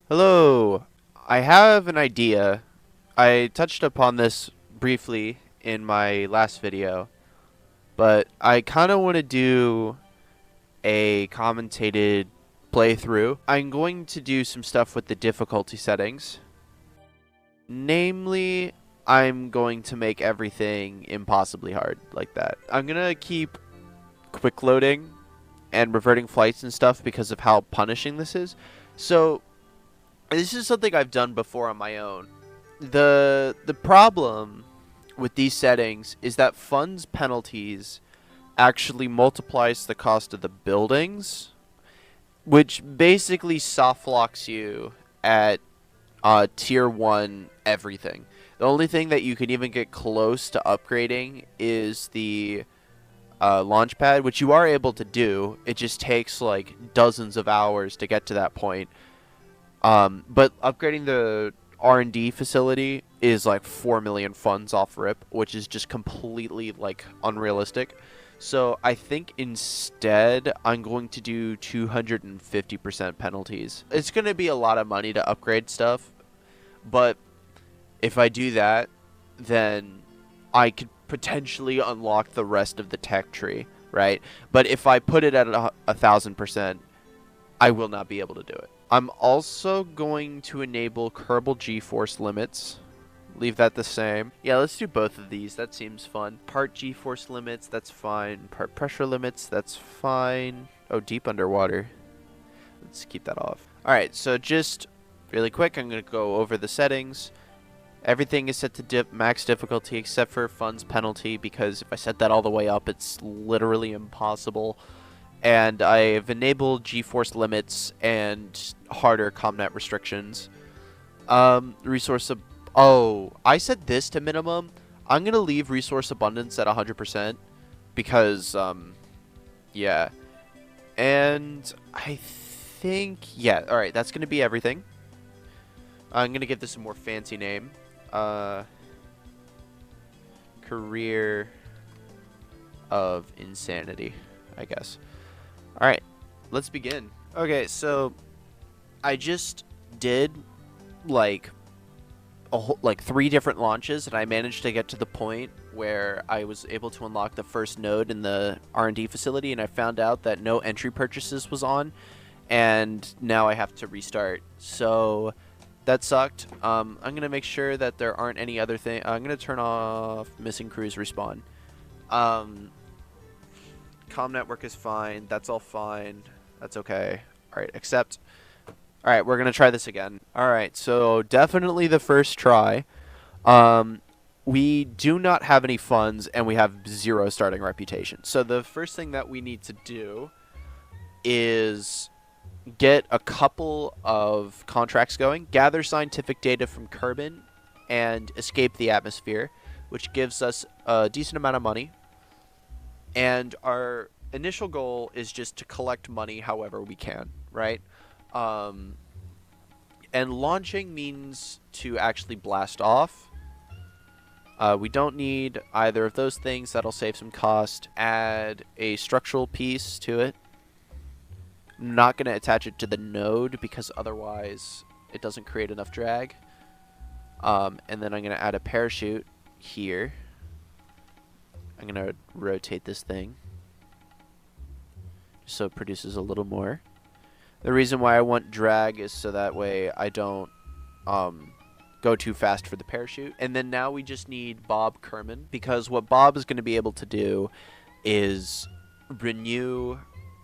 Hello, I have an idea. I touched upon this briefly in my last video, but I kind of want to do a commentated playthrough. I'm going to do some stuff with the difficulty settings. Namely, I'm going to make everything impossibly hard like that. I'm going to keep quick loading and reverting flights and stuff because of how punishing this is. So, this is something I've done before on my own. The problem with these settings is that funds penalties actually multiplies the cost of the buildings, which basically soft locks you at tier 1 everything. The only thing that you can even get close to upgrading is the launch pad, which you are able to do. It just takes like dozens of hours to get to that point. But upgrading the R&D facility is like 4 million funds off rip, which is just completely like unrealistic. So I think instead I'm going to do 250% penalties. It's going to be a lot of money to upgrade stuff, but if I do that, then I could potentially unlock the rest of the tech tree, right? But if I put it at 1,000%, I will not be able to do it. I'm also going to enable Kerbal G-force limits. Leave that the same. Yeah, let's do both of these. That seems fun. Part G-force limits, that's fine. Part pressure limits, that's fine. Oh, deep underwater. Let's keep that off. Alright, so just really quick, I'm going to go over the settings. Everything is set to max difficulty except for funds penalty, because if I set that all the way up, it's literally impossible. And I've enabled G-force limits and harder combat restrictions. Oh, I set this to minimum. I'm gonna leave resource abundance at 100% because yeah. And I think yeah. All right, that's gonna be everything. I'm gonna give this a more fancy name. Career of Insanity, I guess. Alright, let's begin. Okay, so I just did like like 3 different launches, and I managed to get to the point where I was able to unlock the first node in the R&D facility, and I found out that no entry purchases was on, and now I have to restart. So that sucked. I'm gonna make sure that there aren't any other thing. I'm gonna turn off missing crews respawn. Comm network is fine. That's all fine. That's okay. Alright, accept. Alright, we're going to try this again. Alright, so definitely the first try. We do not have any funds, and we have 0 starting reputation. So the first thing that we need to do is get a couple of contracts going. Gather scientific data from Kerbin and escape the atmosphere, which gives us a decent amount of money. And our initial goal is just to collect money however we can, right? And launching means to actually blast off. We don't need either of those things. That'll save some cost. Add a structural piece to it. I'm not going to attach it to the node because otherwise it doesn't create enough drag. And then I'm going to add a parachute here. I'm going to rotate this thing so it produces a little more. The reason why I want drag is so that way I don't go too fast for the parachute. And then now we just need Bob Kerman, because what Bob is going to be able to do is renew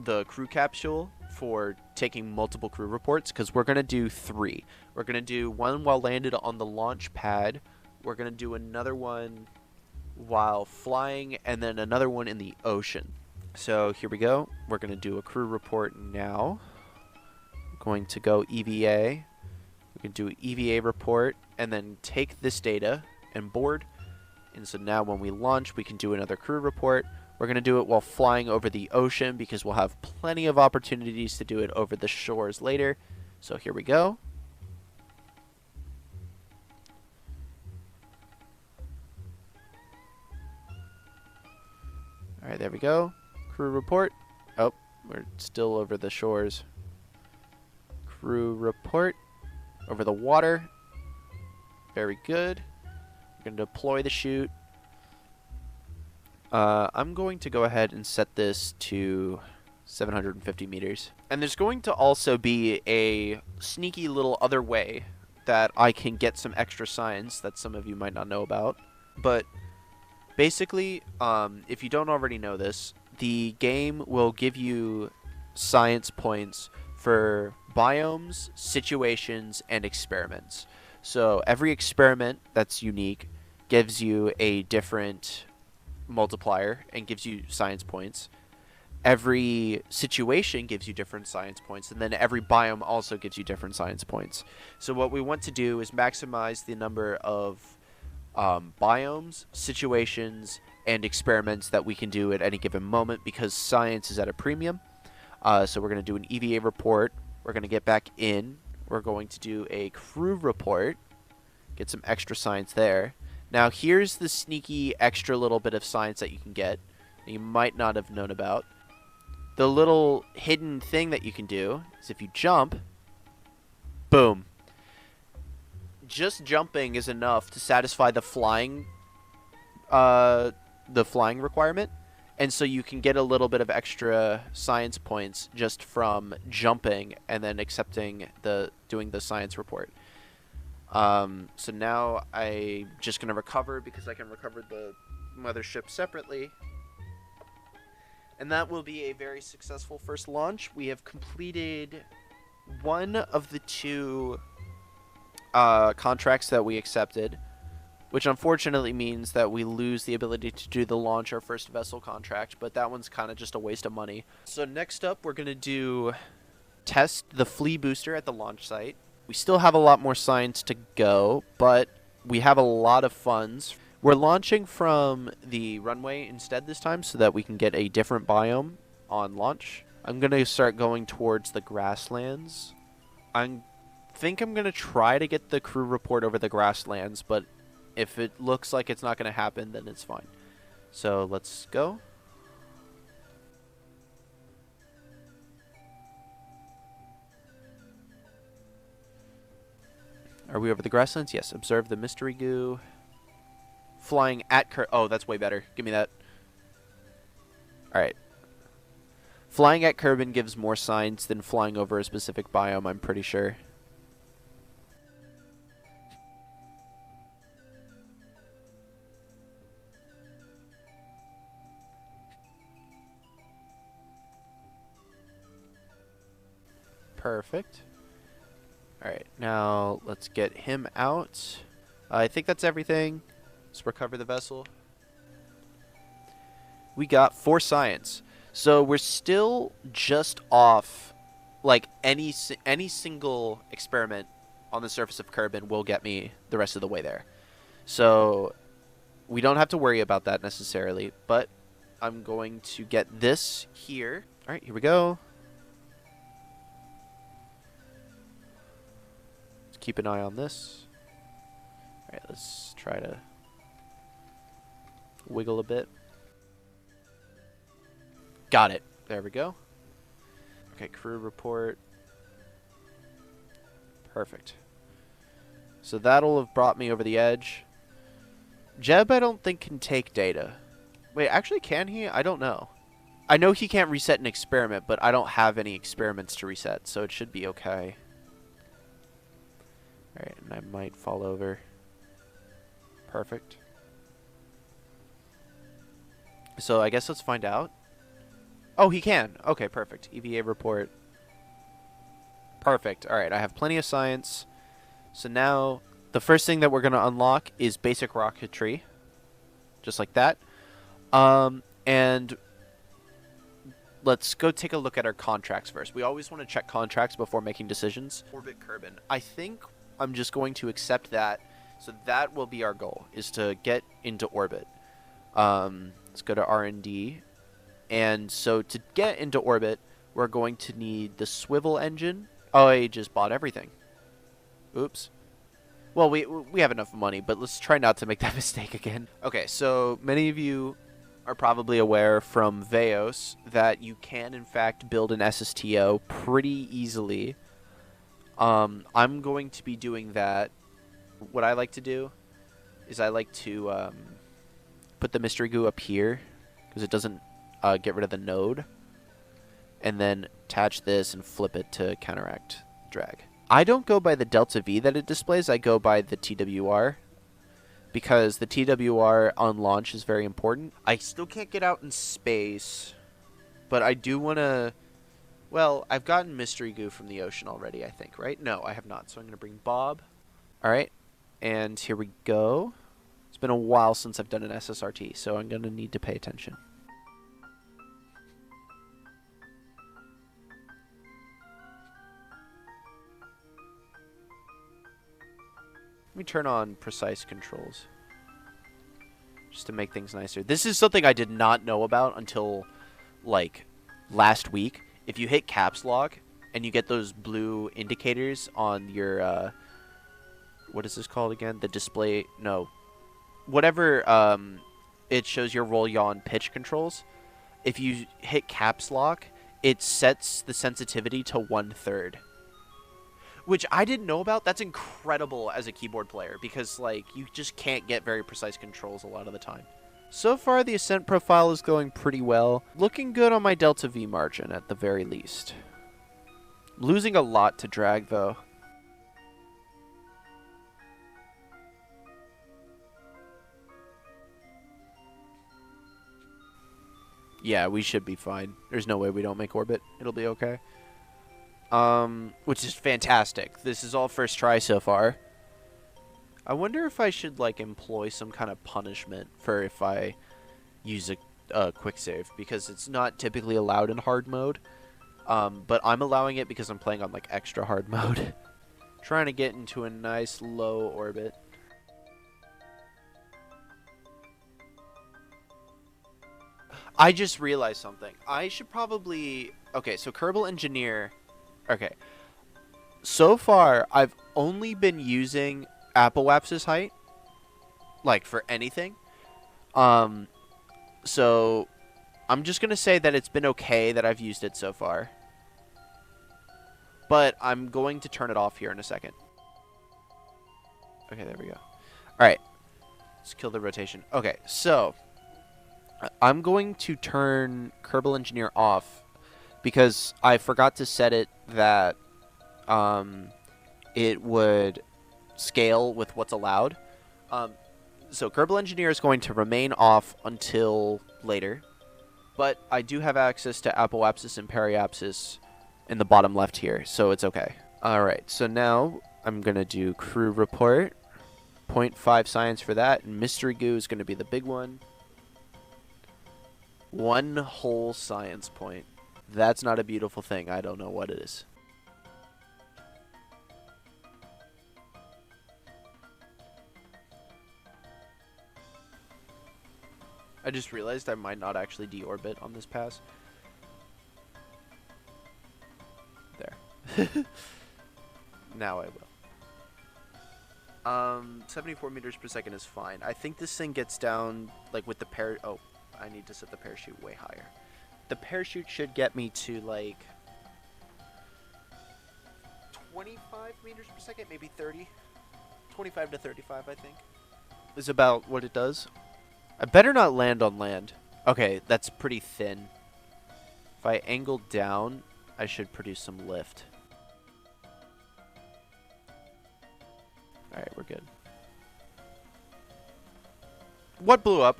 the crew capsule for taking multiple crew reports, because we're going to do 3. We're going to do one while landed on the launch pad. We're going to do another one while flying, and then another one in the ocean. So here we go. We're going to do a crew report now. We're going to go EVA. We can do an EVA report and then take this data and board. And so now when we launch, we can do another crew report. We're going to do it while flying over the ocean because we'll have plenty of opportunities to do it over the shores later. So here we go. Alright, there we go. Crew report. Oh, we're still over the shores. Crew report. over the water. Very good. We're going to deploy the chute. I'm going to go ahead and set this to 750 meters. And there's going to also be a sneaky little other way that I can get some extra science that some of you might not know about. But basically, if you don't already know this, the game will give you science points for biomes, situations, and experiments. So every experiment that's unique gives you a different multiplier and gives you science points. Every situation gives you different science points, and then every biome also gives you different science points. So what we want to do is maximize the number of biomes, situations, and experiments that we can do at any given moment, because science is at a premium. So we're going to do an EVA report. We're going to get back in. We're going to do a crew report, get some extra science there. Now here's the sneaky extra little bit of science that you can get that you might not have known about. The little hidden thing that you can do is if you jump, boom. Just jumping is enough to satisfy the flying requirement, and so you can get a little bit of extra science points just from jumping and then doing the science report. So now I'm just going to recover because I can recover the mothership separately. And that will be a very successful first launch. We have completed one of the two contracts that we accepted, which unfortunately means that we lose the ability to do the launch our first vessel contract, but that one's kind of just a waste of money. So next up, we're going to test the flea booster at the launch site. We still have a lot more science to go, but we have a lot of funds. We're launching from the runway instead this time so that we can get a different biome on launch. I'm going to start going towards the grasslands. I think I'm going to try to get the crew report over the grasslands, but if it looks like it's not going to happen, then it's fine. So let's go. Are we over the grasslands? Yes. Observe the mystery goo. Flying at oh, that's way better. Give me that. Alright. Flying at Kerbin gives more science than flying over a specific biome, I'm pretty sure. Perfect. Alright, now let's get him out. I think that's everything. Let's recover the vessel. We got 4 science. So we're still just off, like, any single experiment on the surface of Kerbin will get me the rest of the way there. So we don't have to worry about that necessarily, but I'm going to get this here. Alright, here we go. Let's keep an eye on this. Alright, let's try to wiggle a bit. Got it. There we go. Okay, crew report. Perfect. So that'll have brought me over the edge. Jeb, I don't think, can take data. Wait, actually, can he? I don't know. I know he can't reset an experiment, but I don't have any experiments to reset, so it should be okay. Alright, and I might fall over. Perfect. So I guess let's find out. Oh, he can. Okay, perfect. EVA report. Perfect. Alright, I have plenty of science. So now, the first thing that we're going to unlock is basic rocketry. Just like that. And let's go take a look at our contracts first. We always want to check contracts before making decisions. Orbit Kerbin. I think I'm just going to accept that. So that will be our goal, is to get into orbit. Let's go to R&D. And so to get into orbit, we're going to need the swivel engine. Oh, I just bought everything. Oops. Well, we have enough money, but let's try not to make that mistake again. Okay, so many of you are probably aware from Veos that you can, in fact, build an SSTO pretty easily. I'm going to be doing that. What I like to do is I like to put the mystery goo up here because it doesn't get rid of the node, and then attach this and flip it to counteract drag. I don't go by the delta V that it displays. I go by the TWR because the TWR on launch is very important. I still can't get out in space, but I do want to... Well, I've gotten mystery goo from the ocean already, I think, right? No, I have not. So I'm going to bring Bob. All right. And here we go. It's been a while since I've done an SSRT, so I'm going to need to pay attention. Let me turn on precise controls just to make things nicer. This is something I did not know about until, like, last week. If you hit caps lock and you get those blue indicators on your, what is this called again? The display, no. Whatever, it shows your roll, yaw, and pitch controls. If you hit caps lock, it sets the sensitivity to 1/3. Which I didn't know about. That's incredible as a keyboard player because, like, you just can't get very precise controls a lot of the time. So far, the ascent profile is going pretty well. Looking good on my delta V margin at the very least. Losing a lot to drag, though. Yeah, we should be fine. There's no way we don't make orbit. It'll be okay. Which is fantastic. This is all first try so far. I wonder if I should, like, employ some kind of punishment for if I use a quick save, because it's not typically allowed in hard mode. But I'm allowing it because I'm playing on, like, extra hard mode. Trying to get into a nice low orbit. I just realized something. I should probably... Okay, so Kerbal Engineer... Okay. So far, I've only been using Applewaps's height. Like, for anything. So, I'm just going to say that it's been okay that I've used it so far. But I'm going to turn it off here in a second. Okay, there we go. Alright. Let's kill the rotation. Okay, so... I'm going to turn Kerbal Engineer off because I forgot to set it that it would scale with what's allowed. So Kerbal Engineer is going to remain off until later, but I do have access to Apoapsis and Periapsis in the bottom left here, so it's okay. Alright, so now I'm going to do crew report, 0.5 science for that, and Mystery Goo is going to be the big one. 1 whole science point. That's not a beautiful thing. I don't know what it is. I just realized I might not actually deorbit on this pass. There. Now I will. 74 meters per second is fine. I think this thing gets down, like, with the oh, I need to set the parachute way higher. The parachute should get me to, like, 25 meters per second, maybe 30. 25 to 35, I think, is about what it does. I better not land on land. Okay, that's pretty thin. If I angle down, I should produce some lift. Alright, we're good. What blew up?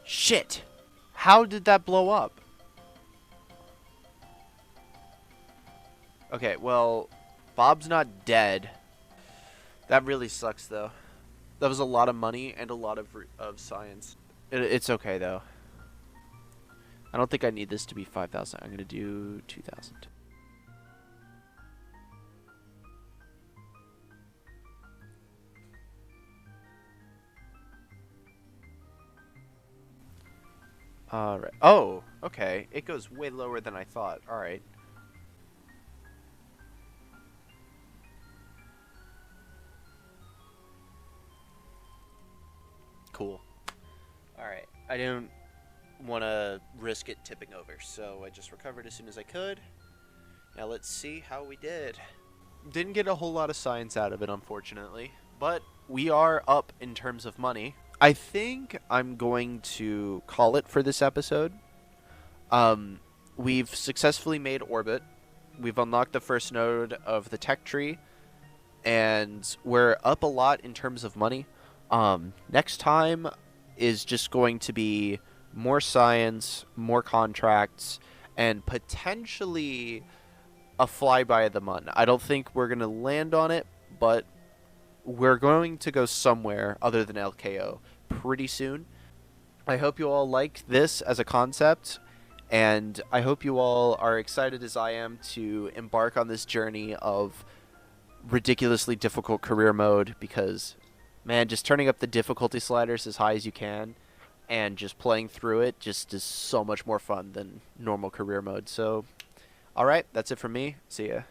Shit! How did that blow up? Okay, well, Bob's not dead. That really sucks, though. That was a lot of money and a lot of science. It's okay, though. I don't think I need this to be 5,000. I'm going to do 2,000. Alright. Oh, okay. It goes way lower than I thought. Alright. Cool. Alright. I didn't want to risk it tipping over, so I just recovered as soon as I could. Now let's see how we did. Didn't get a whole lot of science out of it, unfortunately, but we are up in terms of money. I think I'm going to call it for this episode. We've successfully made orbit. We've unlocked the first node of the tech tree, and we're up a lot in terms of money. Next time is just going to be more science, more contracts, and potentially a flyby of the month. I don't think we're going to land on it, but we're going to go somewhere other than LKO pretty soon. I hope you all like this as a concept, and I hope you all are excited as I am to embark on this journey of ridiculously difficult career mode, because, man, just turning up the difficulty sliders as high as you can and just playing through it just is so much more fun than normal career mode. So, alright, that's it from me. See ya.